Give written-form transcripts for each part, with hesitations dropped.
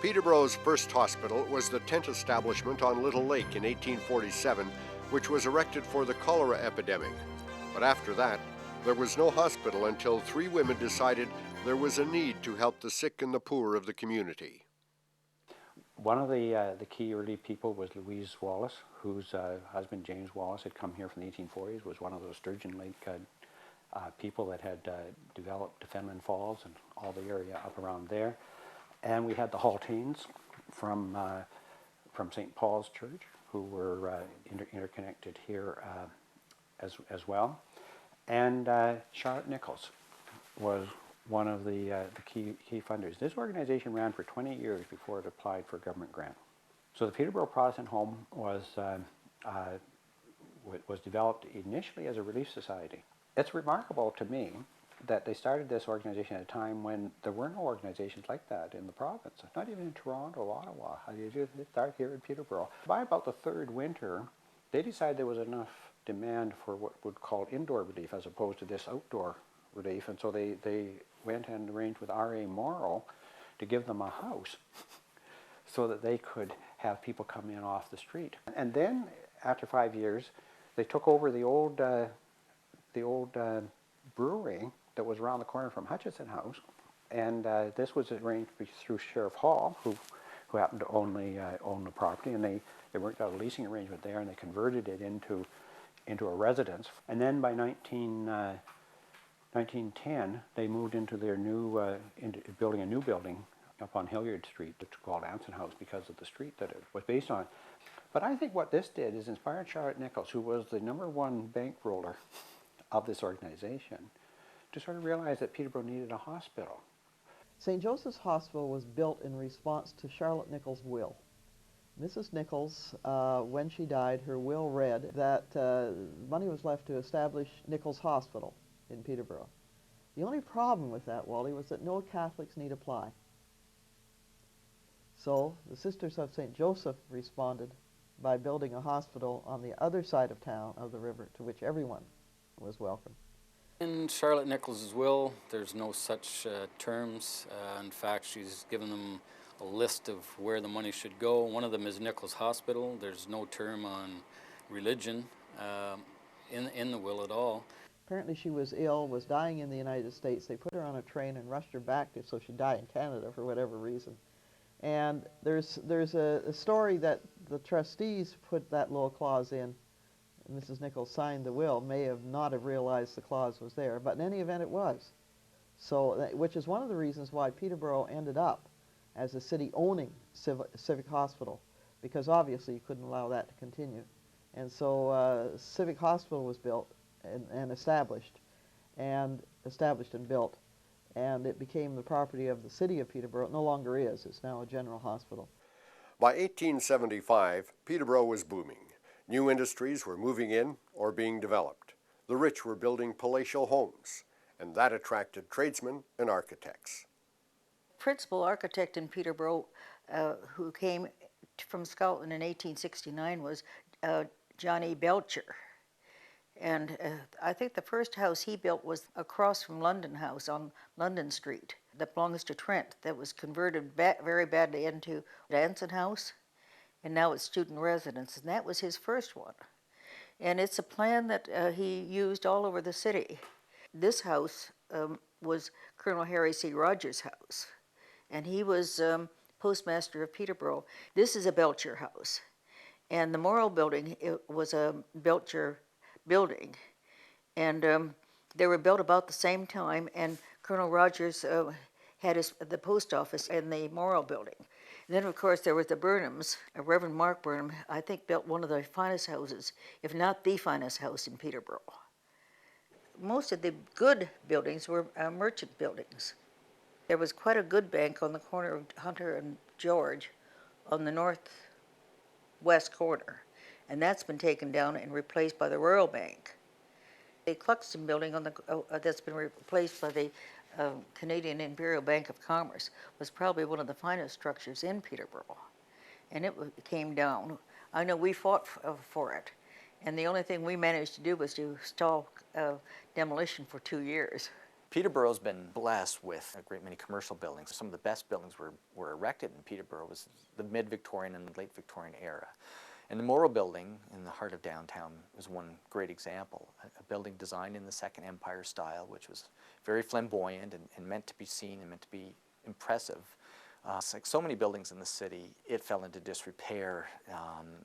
Peterborough's first hospital was the tent establishment on Little Lake in 1847, which was erected for the cholera epidemic. But after that, there was no hospital until three women decided there was a need to help the sick and the poor of the community. One of the key early people was Louise Wallace, whose husband James Wallace had come here from the 1840s, was one of those Sturgeon Lake people that had developed Fenelon Falls and all the area up around there. And we had the Haltanes from St. Paul's Church, who were interconnected here as well. And Charlotte Nicholl was one of the key funders. This organization ran for 20 years before it applied for a government grant. So the Peterborough Protestant Home was developed initially as a relief society. It's remarkable to me that they started this organization at a time when there were no organizations like that in the province, not even in Toronto or Ottawa. They started here in Peterborough. By about the third winter, they decided there was enough demand for what would call indoor relief as opposed to this outdoor relief, and so they went and arranged with R.A. Morrow to give them a house so that they could have people come in off the street. And then, after 5 years, they took over the old brewery that was around the corner from Hutchison House, and this was arranged through Sheriff Hall, who happened to own the property, and they worked out a leasing arrangement there, and they converted it into a residence. And then by 1910, they moved into their into building a new building up on Hilliard Street. It's called Anson House because of the street that it was based on. But I think what this did is inspired Charlotte Nicholl, who was the #1 bankroller of this organization, to sort of realize that Peterborough needed a hospital. St. Joseph's Hospital was built in response to Charlotte Nicholl's will. Mrs. Nicholl's, when she died, her will read that money was left to establish Nicholl's Hospital in Peterborough. The only problem with that, Wally, was that no Catholics need apply. So the Sisters of St. Joseph responded by building a hospital on the other side of town, of the river, to which everyone was welcome. In Charlotte Nicholl's will, there's no such terms. In fact, she's given them a list of where the money should go. One of them is Nicholl's Hospital. There's no term on religion in the will at all. Apparently she was ill, was dying in the United States. They put her on a train and rushed her back so she'd die in Canada for whatever reason. And there's a story that the trustees put that little clause in. Mrs. Nicholl signed the will, may not have realized the clause was there, but in any event it was. So, which is one of the reasons why Peterborough ended up as a city owning Civic Hospital, because obviously you couldn't allow that to continue. And so Civic Hospital was built and established and built, and it became the property of the city of Peterborough. It no longer is. It's now a general hospital. By 1875, Peterborough was booming. New industries were moving in or being developed. The rich were building palatial homes, and that attracted tradesmen and architects. Principal architect in Peterborough who came from Scotland in 1869 was Johnny Belcher. And I think the first house he built was across from London House on London Street that belongs to Trent, that was converted very badly into Anson House, and now it's student residence, and that was his first one. And it's a plan that he used all over the city. This house was Colonel Harry C. Rogers' house, and he was postmaster of Peterborough. This is a Belcher house, and the Morrill building, it was a Belcher building, and they were built about the same time, and Colonel Rogers had the post office in the Morrill building. And then, of course, there was the Burnhams. Reverend Mark Burnham, I think, built one of the finest houses, if not the finest house in Peterborough. Most of the good buildings were merchant buildings. There was quite a good bank on the corner of Hunter and George on the northwest corner, and that's been taken down and replaced by the Royal Bank. The Cluxton building that's been replaced by the Canadian Imperial Bank of Commerce was probably one of the finest structures in Peterborough, and it came down. I know we fought for it, and the only thing we managed to do was to stall demolition for 2 years. Peterborough's been blessed with a great many commercial buildings. Some of the best buildings were erected in Peterborough was the mid-Victorian and the late Victorian era. And the Morrow Building in the heart of downtown is one great example. A building designed in the Second Empire style, which was very flamboyant and meant to be seen and meant to be impressive. Like so many buildings in the city, it fell into disrepair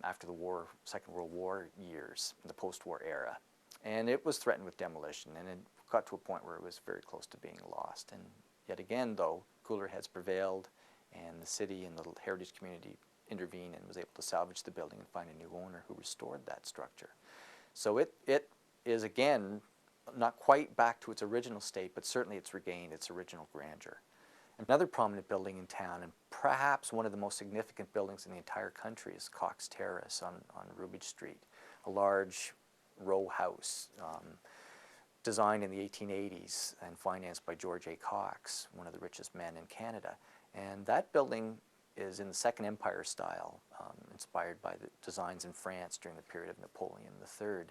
after the war, Second World War years, the post-war era. And it was threatened with demolition, and it got to a point where it was very close to being lost. And yet again, though, cooler heads prevailed, and the city and the heritage community intervened and was able to salvage the building and find a new owner who restored that structure. So it is, again, not quite back to its original state, but certainly it's regained its original grandeur. Another prominent building in town, and perhaps one of the most significant buildings in the entire country, is Cox Terrace on Rubidge Street, a large row house designed in the 1880s and financed by George A. Cox, one of the richest men in Canada. And that building is in the Second Empire style, inspired by the designs in France during the period of Napoleon III.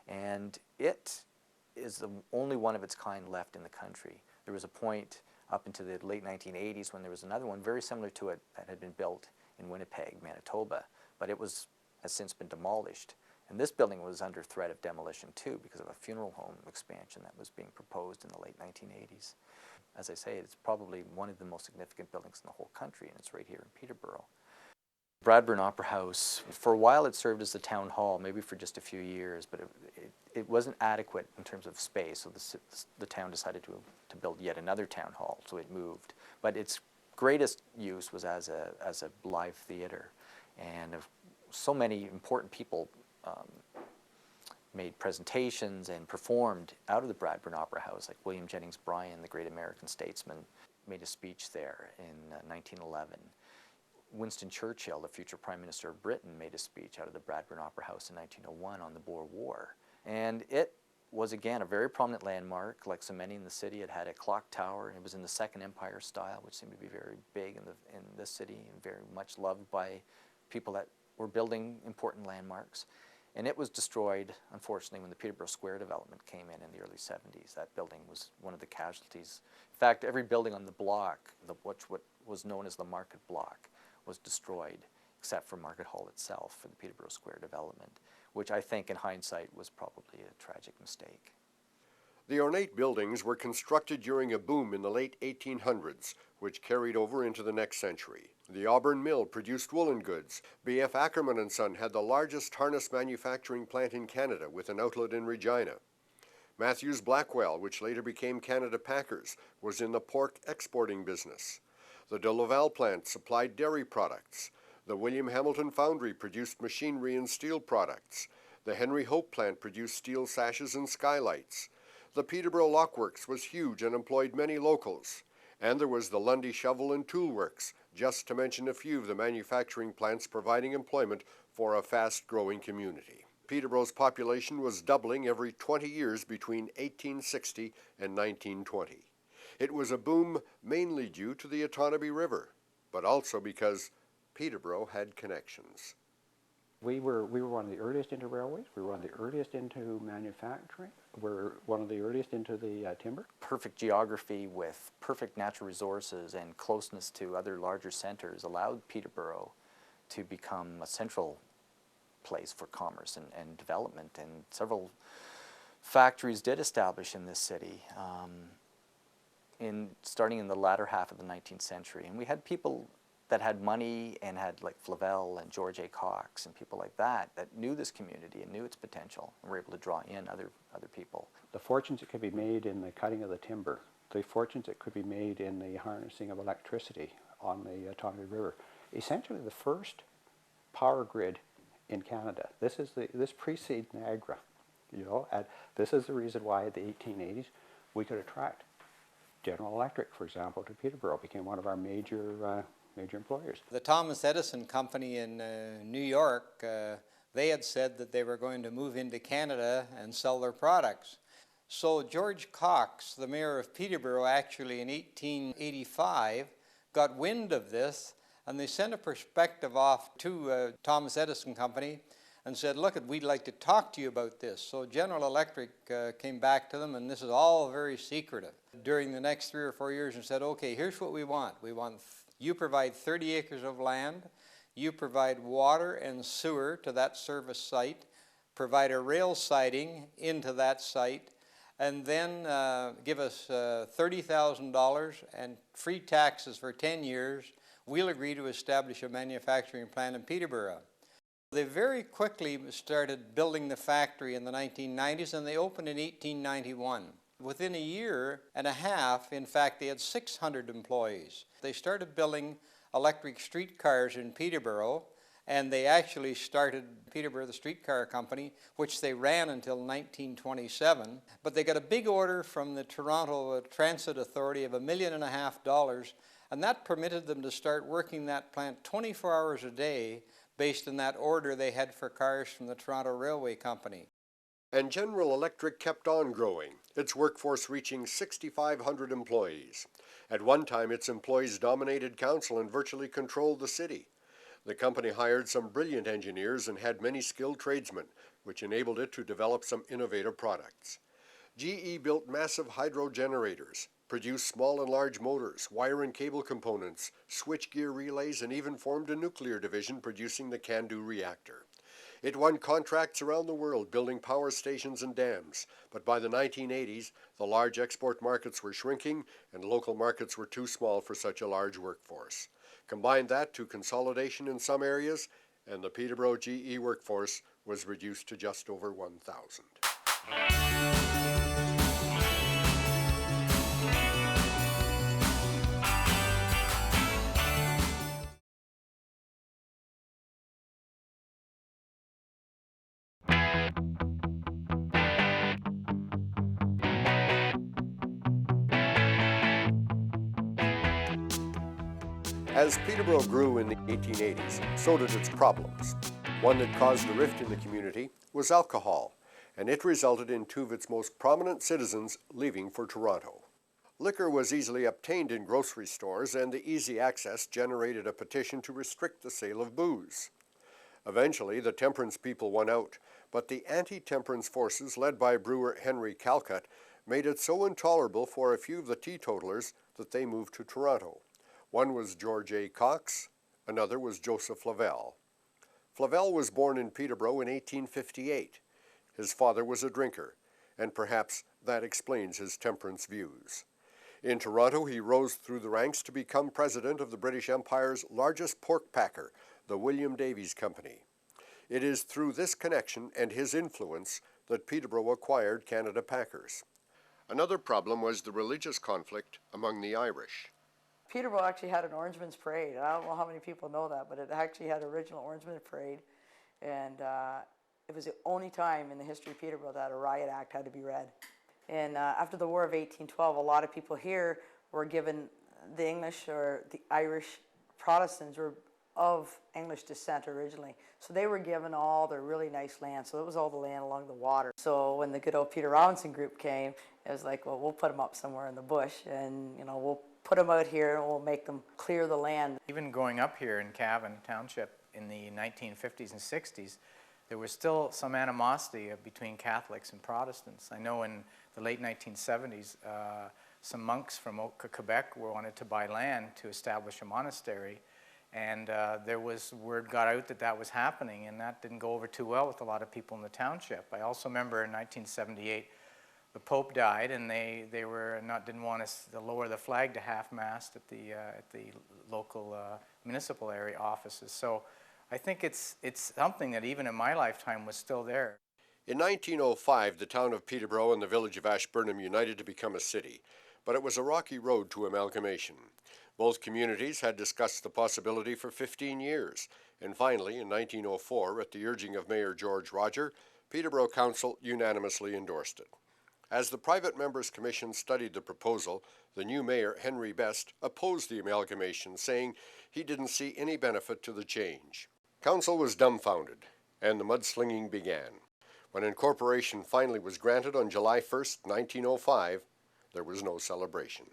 And it is the only one of its kind left in the country. There was a point up into the late 1980s when there was another one very similar to it that had been built in Winnipeg, Manitoba, but it has since been demolished. And this building was under threat of demolition too because of a funeral home expansion that was being proposed in the late 1980s. As I say, it's probably one of the most significant buildings in the whole country, and it's right here in Peterborough. Bradburn Opera House, for a while it served as the town hall, maybe for just a few years, but it wasn't adequate in terms of space, so the town decided to build yet another town hall, so it moved. But its greatest use was as a live theater, and so many important people made presentations and performed out of the Bradburn Opera House, like William Jennings Bryan, the great American statesman, made a speech there in 1911. Winston Churchill, the future Prime Minister of Britain, made a speech out of the Bradburn Opera House in 1901 on the Boer War. And it was, again, a very prominent landmark. Like so many in the city, it had a clock tower, and it was in the Second Empire style, which seemed to be very big in this city and very much loved by people that were building important landmarks. And it was destroyed, unfortunately, when the Peterborough Square development came in the early 70s. That building was one of the casualties. In fact, every building on the block, what was known as the Market Block, was destroyed, except for Market Hall itself for the Peterborough Square development, which I think in hindsight was probably a tragic mistake. The ornate buildings were constructed during a boom in the late 1800s, which carried over into the next century. The Auburn Mill produced woolen goods. B.F. Ackerman & Son had the largest harness manufacturing plant in Canada with an outlet in Regina. Matthews Blackwell, which later became Canada Packers, was in the pork exporting business. The de Laval plant supplied dairy products. The William Hamilton Foundry produced machinery and steel products. The Henry Hope plant produced steel sashes and skylights. The Peterborough Lock Works was huge and employed many locals. And there was the Lundy Shovel and Tool Works, just to mention a few of the manufacturing plants providing employment for a fast-growing community. Peterborough's population was doubling every 20 years between 1860 and 1920. It was a boom mainly due to the Otonabee River, but also because Peterborough had connections. We were one of the earliest into railways. We were one of the earliest into manufacturing. We're one of the earliest into the timber. Perfect geography with perfect natural resources and closeness to other larger centers allowed Peterborough to become a central place for commerce and development. And several factories did establish in this city, starting in the latter half of the 19th century. And we had people that had money and had like Flavel and George A. Cox and people like that knew this community and knew its potential and were able to draw in other people. The fortunes that could be made in the cutting of the timber, the fortunes that could be made in the harnessing of electricity on the Otonabee River. Essentially the first power grid in Canada. This precedes Niagara, you know, and this is the reason why in the 1880s we could attract General Electric, for example, to Peterborough. Became one of our major employers. The Thomas Edison Company in New York, they had said that they were going to move into Canada and sell their products. So George Cox, the mayor of Peterborough, actually in 1885 got wind of this, and they sent a prospective off to Thomas Edison Company, and said, look, we'd like to talk to you about this. So General Electric came back to them, and this is all very secretive, during the next 3 or 4 years, and said, okay, here's what we want. We want you provide 30 acres of land, you provide water and sewer to that service site, provide a rail siding into that site, and then give us $30,000 and free taxes for 10 years. We'll agree to establish a manufacturing plant in Peterborough. They very quickly started building the factory in the 1990s, and they opened in 1891. Within a year and a half, in fact, they had 600 employees. They started building electric streetcars in Peterborough, and they actually started Peterborough, the streetcar company, which they ran until 1927. But they got a big order from the Toronto Transit Authority of $1.5 million, and that permitted them to start working that plant 24 hours a day based on that order they had for cars from the Toronto Railway Company. And General Electric kept on growing, its workforce reaching 6,500 employees. At one time, its employees dominated council and virtually controlled the city. The company hired some brilliant engineers and had many skilled tradesmen, which enabled it to develop some innovative products. GE built massive hydro generators, produced small and large motors, wire and cable components, switchgear relays, and even formed a nuclear division producing the CANDU reactor. It won contracts around the world building power stations and dams, but by the 1980s, the large export markets were shrinking and local markets were too small for such a large workforce. Combine that to consolidation in some areas, and the Peterborough GE workforce was reduced to just over 1,000. As Peterborough grew in the 1880s, so did its problems. One that caused a rift in the community was alcohol, and it resulted in two of its most prominent citizens leaving for Toronto. Liquor was easily obtained in grocery stores, and the easy access generated a petition to restrict the sale of booze. Eventually, the temperance people won out, but the anti-temperance forces led by brewer Henry Calcutt made it so intolerable for a few of the teetotalers that they moved to Toronto. One was George A. Cox, another was Joseph Flavel. Flavel was born in Peterborough in 1858. His father was a drinker, and perhaps that explains his temperance views. In Toronto, he rose through the ranks to become president of the British Empire's largest pork packer, the William Davies Company. It is through this connection and his influence that Peterborough acquired Canada Packers. Another problem was the religious conflict among the Irish. Peterborough actually had an Orangeman's Parade. I don't know how many people know that, but it actually had an original Orangeman's Parade, and it was the only time in the history of Peterborough that a riot act had to be read. And after the War of 1812, a lot of people here were given the English or the Irish Protestants were of English descent originally. So they were given all their really nice land. So it was all the land along the water. So when the good old Peter Robinson group came, it was like, well, we'll put them up somewhere in the bush, and we'll put them out here and we'll make them clear the land. Even growing up here in Cavan Township in the 1950s and 60s, there was still some animosity between Catholics and Protestants. I know in the late 1970s, some monks from Quebec wanted to buy land to establish a monastery, and there was word got out that that was happening, and that didn't go over too well with a lot of people in the township. I also remember in 1978, the Pope died, and they didn't want us to lower the flag to half-mast at the local municipal area offices. So I think it's something that even in my lifetime was still there. In 1905, the town of Peterborough and the village of Ashburnham united to become a city, but it was a rocky road to amalgamation. Both communities had discussed the possibility for 15 years, and finally, in 1904, at the urging of Mayor George Roger, Peterborough Council unanimously endorsed it. As the private members' commission studied the proposal, the new mayor, Henry Best, opposed the amalgamation, saying he didn't see any benefit to the change. Council was dumbfounded, and the mudslinging began. When incorporation finally was granted on July 1st, 1905, there was no celebration.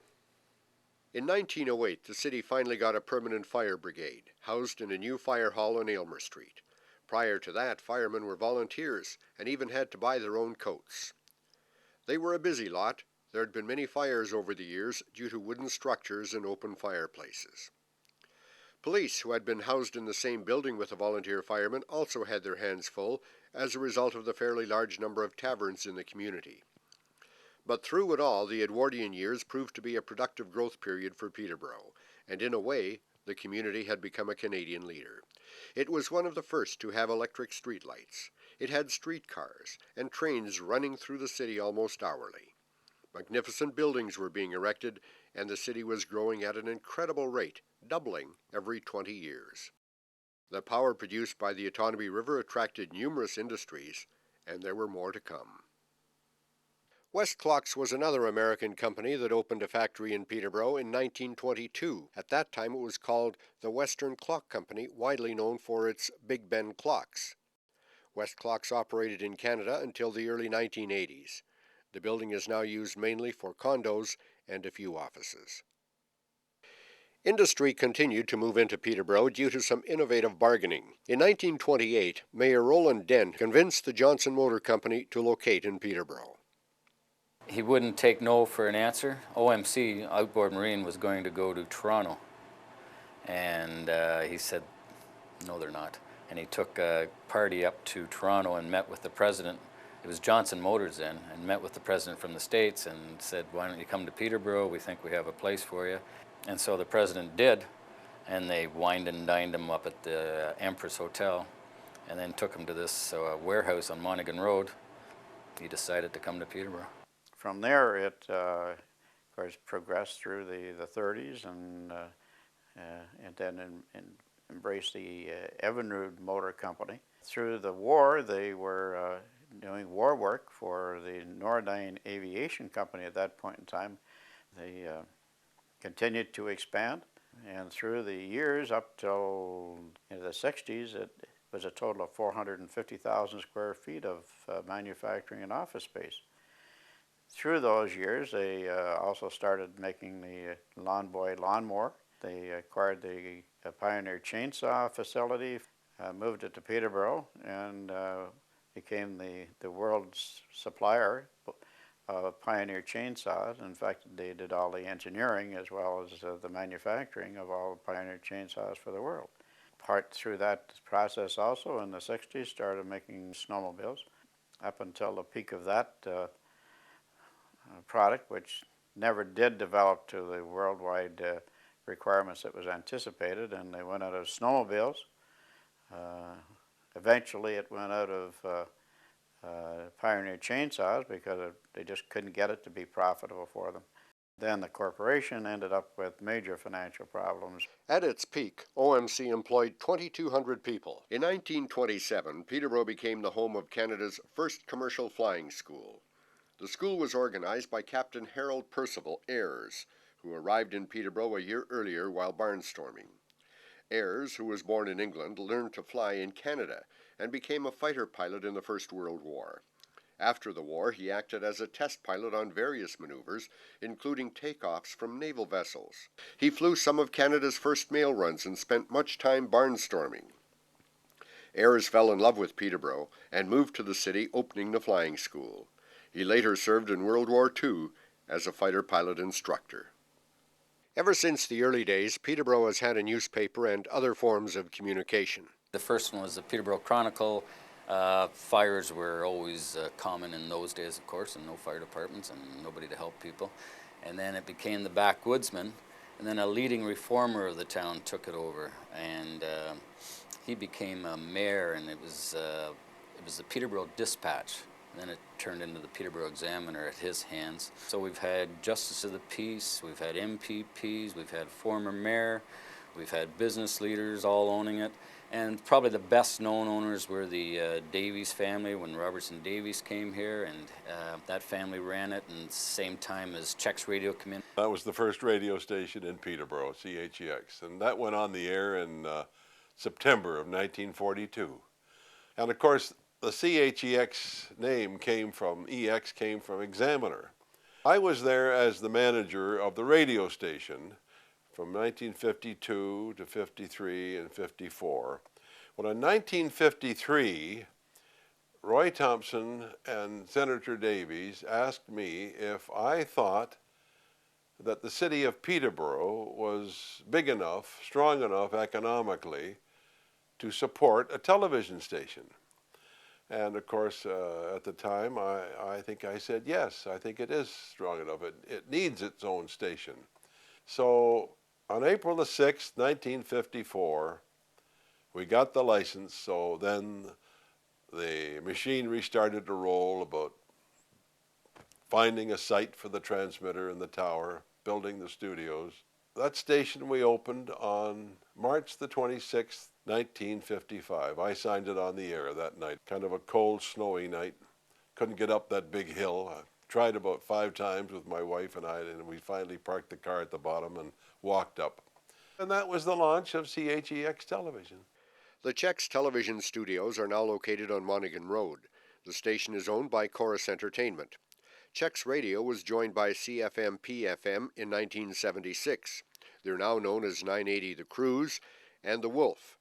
In 1908, the city finally got a permanent fire brigade, housed in a new fire hall on Aylmer Street. Prior to that, firemen were volunteers and even had to buy their own coats. They were a busy lot. There had been many fires over the years due to wooden structures and open fireplaces. Police, who had been housed in the same building with the volunteer firemen, also had their hands full as a result of the fairly large number of taverns in the community. But through it all, the Edwardian years proved to be a productive growth period for Peterborough, and in a way, the community had become a Canadian leader. It was one of the first to have electric streetlights. It had streetcars and trains running through the city almost hourly. Magnificent buildings were being erected, and the city was growing at an incredible rate, doubling every 20 years. The power produced by the Otonabee River attracted numerous industries, and there were more to come. West Clocks was another American company that opened a factory in Peterborough in 1922. At that time it was called the Western Clock Company, widely known for its Big Ben clocks. West Clocks operated in Canada until the early 1980s. The building is now used mainly for condos and a few offices. Industry continued to move into Peterborough due to some innovative bargaining. In 1928, Mayor Roland Dent convinced the Johnson Motor Company to locate in Peterborough. He wouldn't take no for an answer. OMC, Outboard Marine, was going to go to Toronto. And he said, no, they're not. And he took a party up to Toronto and met with the president. It was Johnson Motors then, and met with the president from the States and said, why don't you come to Peterborough? We think we have a place for you. And so the president did, and they wined and dined him up at the Empress Hotel, and then took him to this warehouse on Monaghan Road. He decided to come to Peterborough. From there, it of course progressed through the 30s, and then embraced the Evinrude Motor Company. Through the war, they were doing war work for the Nordyne Aviation Company at that point in time. They continued to expand, and through the years up till the 60s, it was a total of 450,000 square feet of manufacturing and office space. Through those years, they also started making the Lawn Boy lawnmower. They acquired the Pioneer Chainsaw facility, moved it to Peterborough, and became the world's supplier of Pioneer chainsaws. In fact, they did all the engineering as well as the manufacturing of all the Pioneer chainsaws for the world. Part through that process also in the 60s started making snowmobiles up until the peak of that product, which never did develop to the worldwide requirements that was anticipated, and they went out of snowmobiles. Eventually it went out of Pioneer chainsaws because they just couldn't get it to be profitable for them. Then the corporation ended up with major financial problems. At its peak, OMC employed 2,200 people. In 1927, Peterborough became the home of Canada's first commercial flying school. The school was organized by Captain Harold Percival Ayres, who arrived in Peterborough a year earlier while barnstorming. Ayres, who was born in England, learned to fly in Canada and became a fighter pilot in the First World War. After the war, he acted as a test pilot on various maneuvers, including takeoffs from naval vessels. He flew some of Canada's first mail runs and spent much time barnstorming. Ayres fell in love with Peterborough and moved to the city, opening the flying school. He later served in World War II as a fighter pilot instructor. Ever since the early days, Peterborough has had a newspaper and other forms of communication. The first one was the Peterborough Chronicle. Fires were always common in those days, of course, and no fire departments and nobody to help people. And then it became the Backwoodsman, and then a leading reformer of the town took it over, and he became a mayor, and it was the Peterborough Dispatch. And then it turned into the Peterborough Examiner at his hands. So we've had Justice of the Peace, we've had MPPs, we've had former mayor, we've had business leaders all owning it. And probably the best known owners were the Davies family when Robertson Davies came here, and that family ran it, and same time as Czech's radio came in. That was the first radio station in Peterborough, CHEX, and that went on the air in September of 1942. And of course, the CHEX name came from Examiner. I was there as the manager of the radio station from 1952 to 53 and 54, Well, in 1953, Roy Thompson and Senator Davies asked me if I thought that the city of Peterborough was big enough, strong enough economically to support a television station. And of course, at the time, I think I said, yes, I think it is strong enough. It needs its own station. So on April the 6th, 1954, we got the license, so then the machinery started to roll about finding a site for the transmitter and the tower, building the studios. That station we opened on March the 26th, 1955. I signed it on the air that night. Kind of a cold, snowy night. Couldn't get up that big hill. I tried about 5 times with my wife and I, and we finally parked the car at the bottom and walked up. And that was the launch of CHEX Television. The Czechs television studios are now located on Monaghan Road. The station is owned by Chorus Entertainment. Czechs Radio was joined by CFMP-FM in 1976. They're now known as 980 The Cruise and The Wolf.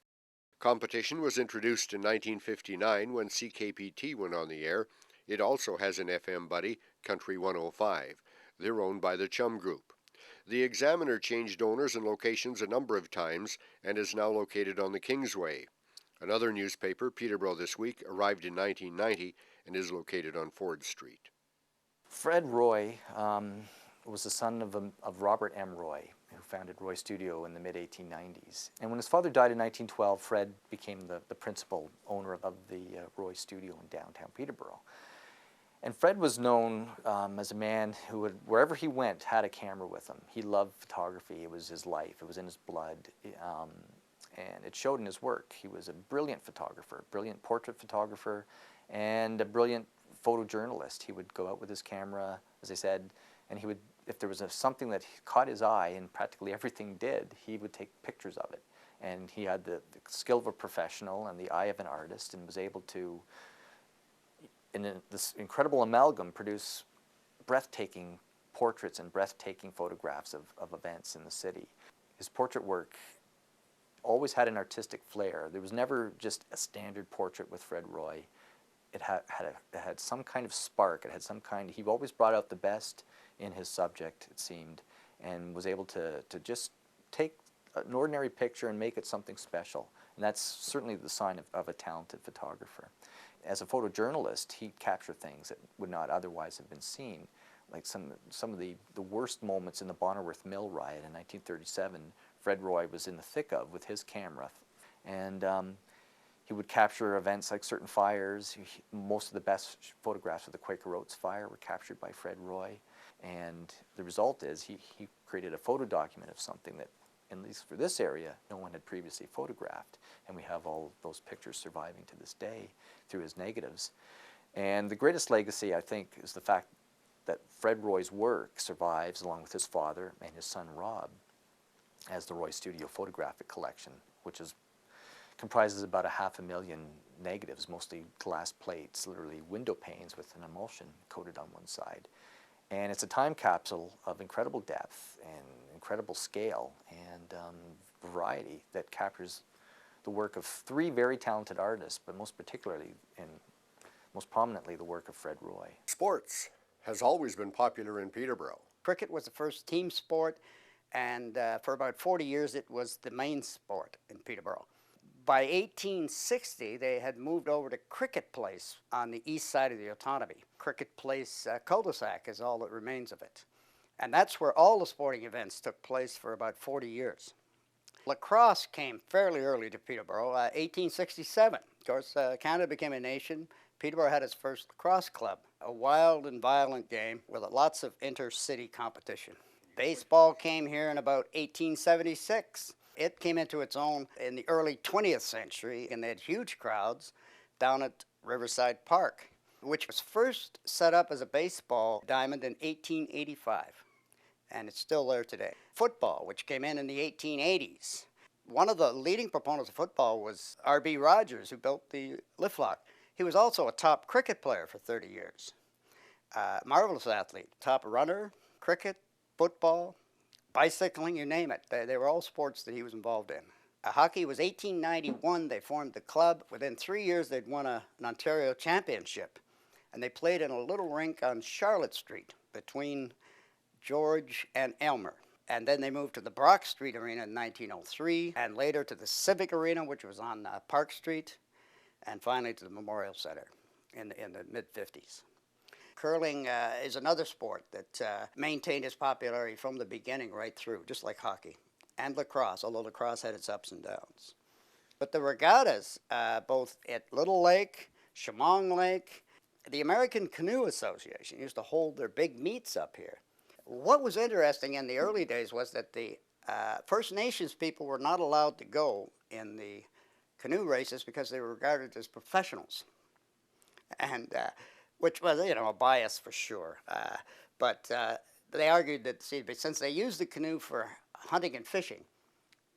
Competition was introduced in 1959 when CKPT went on the air. It also has an FM buddy, Country 105. They're owned by the Chum Group. The Examiner changed owners and locations a number of times and is now located on the Kingsway. Another newspaper, Peterborough This Week, arrived in 1990 and is located on Ford Street. Fred Roy was the son of Robert M. Roy, who founded Roy Studio in the mid-1890s. And when his father died in 1912, Fred became the principal owner of the Roy Studio in downtown Peterborough. And Fred was known as a man who would, wherever he went, had a camera with him. He loved photography. It was his life. It was in his blood. And it showed in his work. He was a brilliant photographer, brilliant portrait photographer, and a brilliant photojournalist. He would go out with his camera, as I said, and he would, if there was something that caught his eye, and practically everything did, he would take pictures of it. And he had the skill of a professional and the eye of an artist, and was able to, in this incredible amalgam, produce breathtaking portraits and breathtaking photographs of events in the city. His portrait work always had an artistic flair. There was never just a standard portrait with Fred Roy. It had some kind of spark. It had some kind. He always brought out the best in his subject, it seemed, and was able to just take an ordinary picture and make it something special. And that's certainly the sign of a talented photographer. As a photojournalist, he'd capture things that would not otherwise have been seen, like some of the worst moments in the Bonnyrworth Mill riot in 1937. Fred Roy was in the thick of with his camera, and he would capture events like certain fires. Most of the best photographs of the Quaker Oats fire were captured by Fred Roy, and the result is he created a photo document of something that, at least for this area, no one had previously photographed, and we have all those pictures surviving to this day through his negatives. And the greatest legacy, I think, is the fact that Fred Roy's work survives along with his father and his son Rob as the Roy Studio Photographic Collection, which comprises about 500,000 negatives, mostly glass plates, literally window panes with an emulsion coated on one side. And it's a time capsule of incredible depth and incredible scale and variety that captures the work of 3 very talented artists, but most particularly and most prominently the work of Fred Roy. Sports has always been popular in Peterborough. Cricket was the first team sport, and for about 40 years it was the main sport in Peterborough. By 1860, they had moved over to Cricket Place on the east side of the autonomy. Cricket Place cul-de-sac is all that remains of it. And that's where all the sporting events took place for about 40 years. Lacrosse came fairly early to Peterborough, 1867. Of course, Canada became a nation. Peterborough had its first lacrosse club, a wild and violent game with lots of inter-city competition. Baseball came here in about 1876. It came into its own in the early 20th century, and they had huge crowds down at Riverside Park, which was first set up as a baseball diamond in 1885, and it's still there today. Football, which came in the 1880s. One of the leading proponents of football was R.B. Rogers, who built the lift lock. He was also a top cricket player for 30 years. Marvelous athlete, top runner, cricket, football, bicycling, you name it. They were all sports that he was involved in. Hockey was 1891. They formed the club. Within 3 years, they'd won an Ontario championship. And they played in a little rink on Charlotte Street between George and Elmer. And then they moved to the Brock Street Arena in 1903, and later to the Civic Arena, which was on Park Street, and finally to the Memorial Center in the mid-50s. Curling is another sport that maintained its popularity from the beginning right through, just like hockey, and lacrosse, although lacrosse had its ups and downs. But the regattas, both at Little Lake, Chemong Lake, the American Canoe Association used to hold their big meets up here. What was interesting in the early days was that the First Nations people were not allowed to go in the canoe races because they were regarded as professionals, and which was, you know, a bias for sure. But they argued that, see, since they used the canoe for hunting and fishing,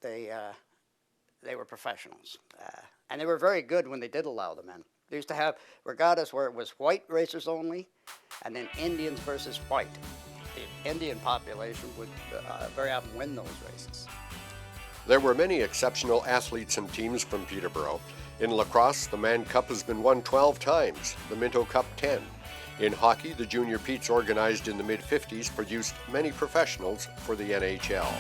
they were professionals, and they were very good when they did allow them in. They used to have regattas where it was white racers only, and then Indians versus white. The Indian population would very often win those races. There were many exceptional athletes and teams from Peterborough. In lacrosse, the Mann Cup has been won 12 times, the Minto Cup 10. In hockey, the Junior Petes organized in the mid-50s produced many professionals for the NHL.